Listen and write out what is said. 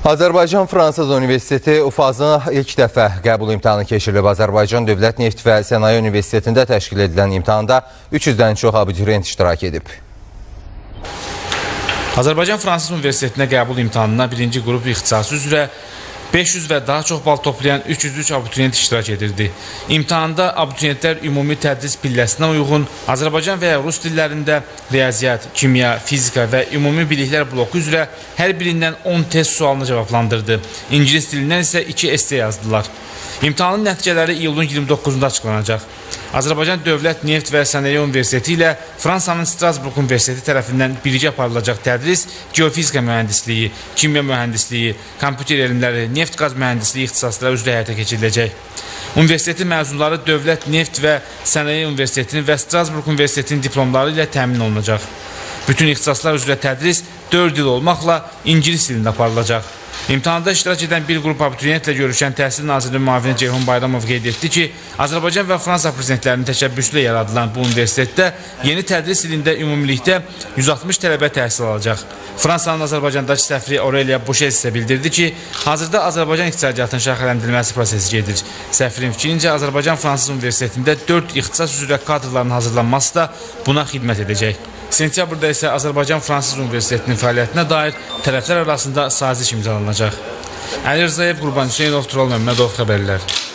Azərbaycan-Fransız Universiteti UFAZ-ın ilk dəfə qəbul imtahanı keçirilib. Azərbaycan Dövlət Neft və Sənaye Universitetində təşkil edilən imtahanda 300-dən çox abituriyent iştirak edib. Azərbaycan-Fransız Universitetinə qəbul imtahanına birinci qrup ixtisası üzrə 500 və daha çox bal toplayan 303 abituriyent iştirak edirdi. İmtahanda abituriyentlər ümumi tədris pilləsinə uyğun Azərbaycan və ya Rus dillərində riyaziyyat, kimya, fizika və ümumi biliklər bloku üzrə hər birindən 10 test sualını cavablandırdı. İngilis dilindən isə 2 essay yazdılar. İmtahanın nəticələri iyulun 29-da açıqlanacaq. Azərbaycan Dövlət Neft və Sənaye Universiteti ilə Fransanın Strasburg Universiteti tərəfindən birgə aparılacaq tədris geofizika mühəndisliyi, kimya mühəndisliyi, kompüter elmləri, neft-qaz mühəndisliyi ixtisasları üzrə həyata keçiriləcək. Universitetin məzunları Dövlət Neft və Sənaye Universitetinin və Strasburg Universitetinin diplomları ilə təmin olunacaq. Bütün ixtisaslar üzrə tədris 4 il olmaqla İngilis dilində aparılacaq. İmtahanda iştirak edən bir qrup abituriyentlə görüşən Təhsil Nazirinin müavini Ceyhun Bayramov qeyd etdi ki, Azərbaycan və Fransa prezidentlərinin təşəbbüsü ilə yaradılan bu universitetdə yeni tədris ilində ümumilikdə 160 tələbə təhsil alacaq. Fransanın Azərbaycandakı səfiri Aurelia Bouchez isə bildirdi ki, hazırda Azərbaycan iqtisadiyyatının şaxələndirilməsi prosesi gedir. Səfirin fikrincə, Azərbaycan-Fransız Universitetində 4 ixtisas üzrə kadrların hazırlanması da buna xidmət edəcək. Sentyabrda isə Azərbaycan-Fransız Universitetinin fəaliyyətinə dair tərəflər arasında saziş imzalanacaq. Əli Rzayev, Qurban Hüseynov, Tural Məmmədov xəbərlər.